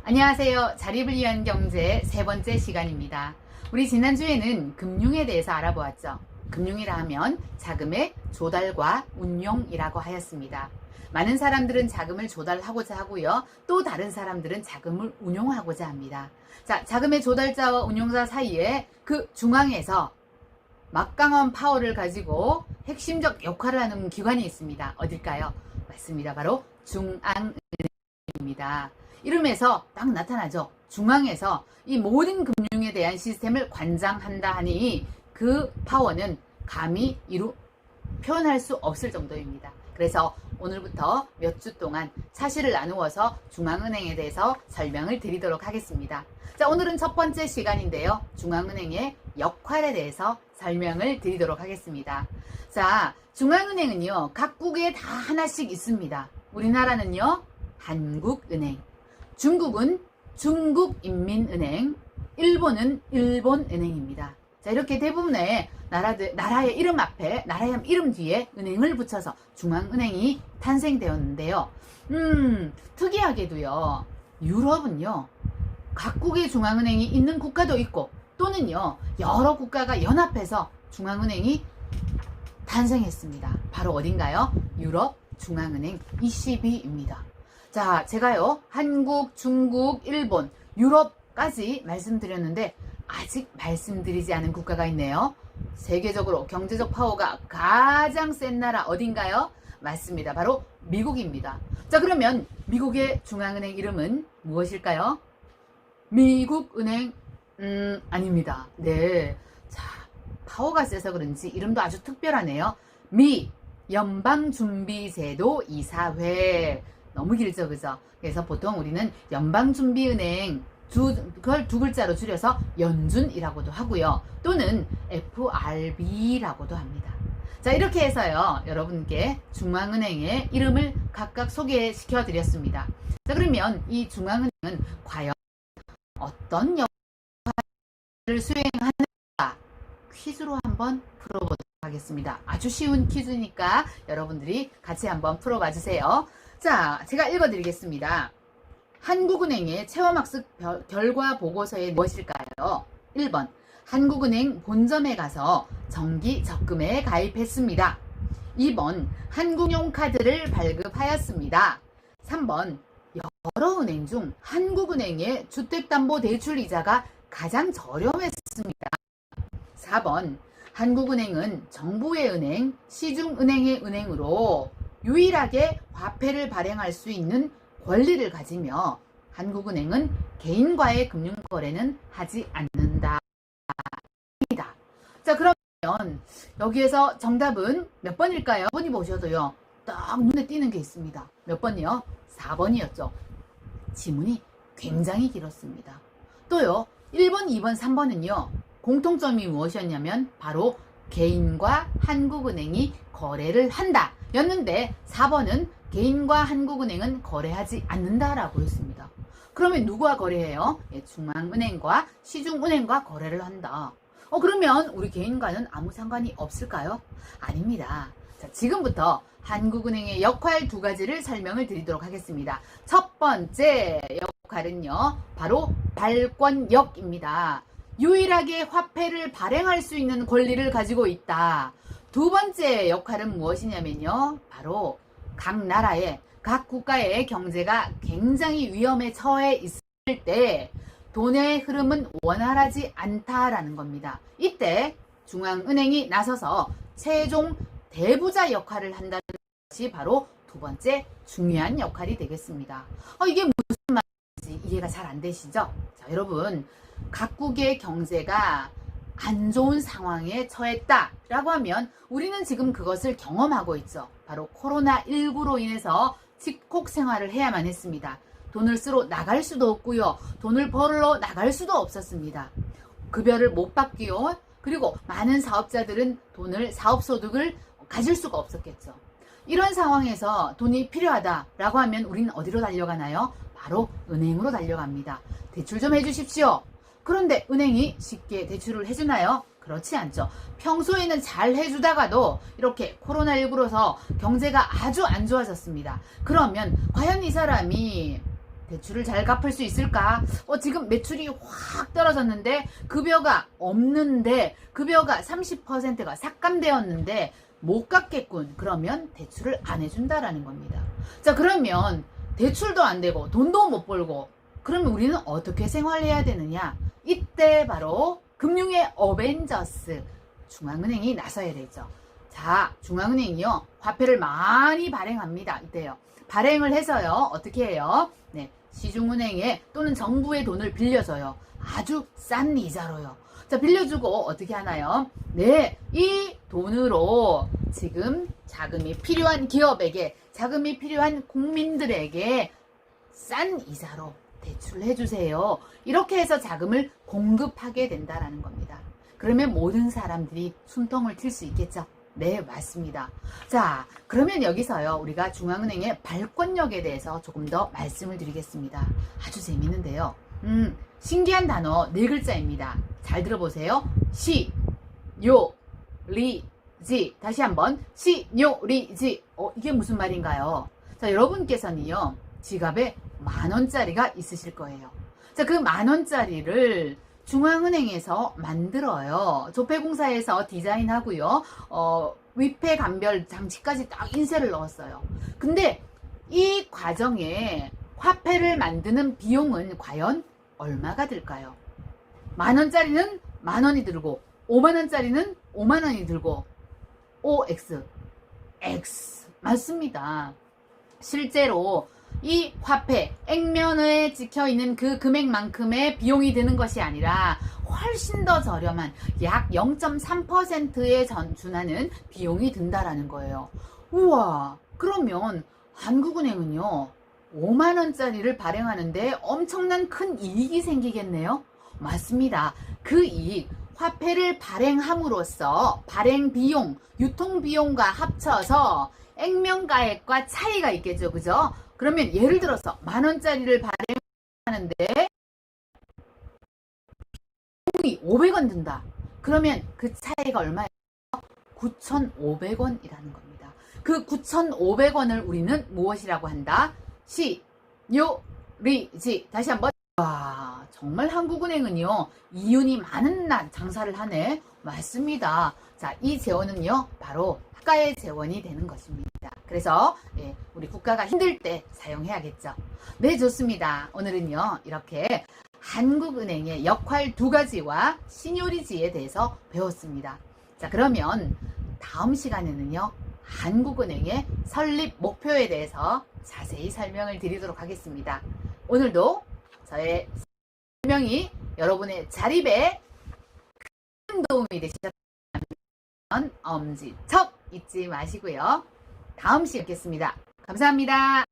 안녕하세요. 자립을 위한 경제 세 번째 시간입니다. 우리 지난주에는 금융에 대해서 알아보았죠. 금융이라 하면 자금의 조달과 운용이라고 하였습니다. 많은 사람들은 자금을 조달하고자 하고요. 또 다른 사람들은 자금을 운용하고자 합니다. 자, 자금의 조달자와 운용자 사이에 그 중앙에서 막강한 파워를 가지고 핵심적 역할을 하는 기관이 있습니다. 어딜까요? 맞습니다. 바로 중앙은행입니다. 이름에서 딱 나타나죠. 중앙에서 이 모든 금융에 대한 시스템을 관장한다 하니 그 파워는 감히 표현할 수 없을 정도입니다. 그래서 오늘부터 몇 주 동안 차시를 나누어서 중앙은행에 대해서 설명을 드리도록 하겠습니다. 자, 오늘은 첫 번째 시간인데요. 중앙은행의 역할에 대해서 설명을 드리도록 하겠습니다. 자, 중앙은행은요, 각국에 다 하나씩 있습니다. 우리나라는요, 한국은행, 중국은 중국인민은행, 일본은 일본은행입니다. 자, 이렇게 대부분의 나라의 이름 앞에, 나라의 이름 뒤에 은행을 붙여서 중앙은행이 탄생되었는데요. 특이하게도요, 유럽은요, 각국의 중앙은행이 있는 국가도 있고, 또는요, 여러 국가가 연합해서 중앙은행이 탄생했습니다. 바로 어딘가요? 유럽 중앙은행 ECB입니다. 자, 제가요, 한국, 중국, 일본, 유럽까지 말씀드렸는데 아직 말씀드리지 않은 국가가 있네요. 세계적으로 경제적 파워가 가장 센 나라 어딘가요? 맞습니다. 바로 미국입니다. 자, 그러면 미국의 중앙은행 이름은 무엇일까요? 미국은행? 아닙니다. 네. 자, 파워가 세서 그런지 이름도 아주 특별하네요. 연방준비제도 이사회. 너무 길죠, 그죠? 그래서 보통 우리는 연방준비은행 그걸 두 글자로 줄여서 연준이라고도 하고요. 또는 FRB라고도 합니다. 자, 이렇게 해서요, 여러분께 중앙은행의 이름을 각각 소개시켜 드렸습니다. 자, 그러면 이 중앙은행은 과연 어떤 역할을 수행하는가 퀴즈로 한번 풀어보도록 하겠습니다. 아주 쉬운 퀴즈니까 여러분들이 같이 한번 풀어봐 주세요. 자, 제가 읽어드리겠습니다. 한국은행의 체험학습 결과 보고서에 무엇일까요? 1번, 한국은행 본점에 가서 정기 적금에 가입했습니다. 2번, 한국용 카드를 발급하였습니다. 3번, 여러 은행 중 한국은행의 주택담보대출 이자가 가장 저렴했습니다. 4번, 한국은행은 정부의 은행, 시중은행의 은행으로 유일하게 화폐를 발행할 수 있는 권리를 가지며 한국은행은 개인과의 금융거래는 하지 않는다. 자, 그러면 여기에서 정답은 몇 번일까요? 4번이 보셔도요, 딱 눈에 띄는 게 있습니다. 몇 번이요? 4번이었죠. 지문이 굉장히 길었습니다. 또요, 1번, 2번, 3번은요, 공통점이 무엇이었냐면 바로 개인과 한국은행이 거래를 한다 였는데 4번은 개인과 한국은행은 거래하지 않는다라고 했습니다. 그러면 누구와 거래해요? 중앙은행과 시중은행과 거래를 한다. 그러면 우리 개인과는 아무 상관이 없을까요? 아닙니다. 자, 지금부터 한국은행의 역할 두 가지를 설명을 드리도록 하겠습니다. 첫 번째 역할은요, 바로 발권력입니다. 유일하게 화폐를 발행할 수 있는 권리를 가지고 있다. 두 번째 역할은 무엇이냐면요, 바로 각 나라의, 각 국가의 경제가 굉장히 위험에 처해 있을 때 돈의 흐름은 원활하지 않다라는 겁니다. 이때 중앙은행이 나서서 최종 대부자 역할을 한다는 것이 바로 두 번째 중요한 역할이 되겠습니다. 이게 무슨 말인지 이해가 잘 안 되시죠? 자, 여러분, 각국의 경제가 안 좋은 상황에 처했다라고 하면 우리는 지금 그것을 경험하고 있죠. 바로 코로나19로 인해서 집콕 생활을 해야만 했습니다. 돈을 쓰러 나갈 수도 없고요. 돈을 벌러 나갈 수도 없었습니다. 급여를 못 받고요. 그리고 많은 사업자들은 사업소득을 가질 수가 없었겠죠. 이런 상황에서 돈이 필요하다라고 하면 우리는 어디로 달려가나요? 바로 은행으로 달려갑니다. 대출 좀 해주십시오. 그런데 은행이 쉽게 대출을 해주나요? 그렇지 않죠. 평소에는 잘 해주다가도 이렇게 코로나19로서 경제가 아주 안 좋아졌습니다. 그러면 과연 이 사람이 대출을 잘 갚을 수 있을까? 지금 매출이 확 떨어졌는데 급여가 없는데 급여가 30%가 삭감되었는데 못 갚겠군. 그러면 대출을 안 해준다라는 겁니다. 자, 그러면 대출도 안 되고 돈도 못 벌고 그러면 우리는 어떻게 생활해야 되느냐? 이때 바로 금융의 어벤져스 중앙은행이 나서야 되죠. 자, 중앙은행이요. 화폐를 많이 발행합니다. 이때요. 발행을 해서요. 어떻게 해요? 네, 시중은행에 또는 정부의 돈을 빌려줘요. 아주 싼 이자로요. 자, 빌려주고 어떻게 하나요? 네, 이 돈으로 지금 자금이 필요한 기업에게, 자금이 필요한 국민들에게 싼 이자로 대출을 해주세요. 이렇게 해서 자금을 공급하게 된다라는 겁니다. 그러면 모든 사람들이 숨통을 튈 수 있겠죠? 네, 맞습니다. 자, 그러면 여기서요, 우리가 중앙은행의 발권력에 대해서 조금 더 말씀을 드리겠습니다. 아주 재밌는데요. 신기한 단어 4글자입니다. 잘 들어보세요. 시, 요, 리, 지. 다시 한번. 시, 요, 리, 지. 이게 무슨 말인가요? 자, 여러분께서는요, 지갑에 10,000원짜리가 있으실 거예요. 자, 그 10,000원짜리를 중앙은행에서 만들어요. 조폐공사에서 디자인하고요. 위패 감별 장치까지 딱 인쇄를 넣었어요. 근데 이 과정에 화폐를 만드는 비용은 과연 얼마가 들까요? 10,000원짜리는 10,000원이 들고 50,000원짜리는 50,000원이 들고 OX X 맞습니다. 실제로 이 화폐, 액면에 찍혀있는 그 금액만큼의 비용이 드는 것이 아니라 훨씬 더 저렴한 약 0.3%에 준하는 비용이 든다라는 거예요. 우와, 그러면 한국은행은요, 50,000원짜리를 발행하는데 엄청난 큰 이익이 생기겠네요? 맞습니다. 그 이익, 화폐를 발행함으로써 발행 비용, 유통 비용과 합쳐서 액면가액과 차이가 있겠죠, 그죠? 그러면 예를 들어서 10,000원짜리를 발행하는데 비용이 500원 든다. 그러면 그 차이가 얼마예요? 9,500원이라는 겁니다. 그 9,500원을 우리는 무엇이라고 한다? 시, 요, 리, 지. 다시 한번. 와, 정말 한국은행은요, 이윤이 많은 장사를 하네. 맞습니다. 자, 이 재원은요, 바로 국가의 재원이 되는 것입니다. 그래서 우리 국가가 힘들 때 사용해야겠죠. 네, 좋습니다. 오늘은요, 이렇게 한국은행의 역할 2가지와 신요리지에 대해서 배웠습니다. 자, 그러면 다음 시간에는요, 한국은행의 설립 목표에 대해서 자세히 설명을 드리도록 하겠습니다. 오늘도 저의 설명이 여러분의 자립에 큰 도움이 되셨다면 엄지척 잊지 마시고요. 다음 시간에 뵙겠습니다. 감사합니다.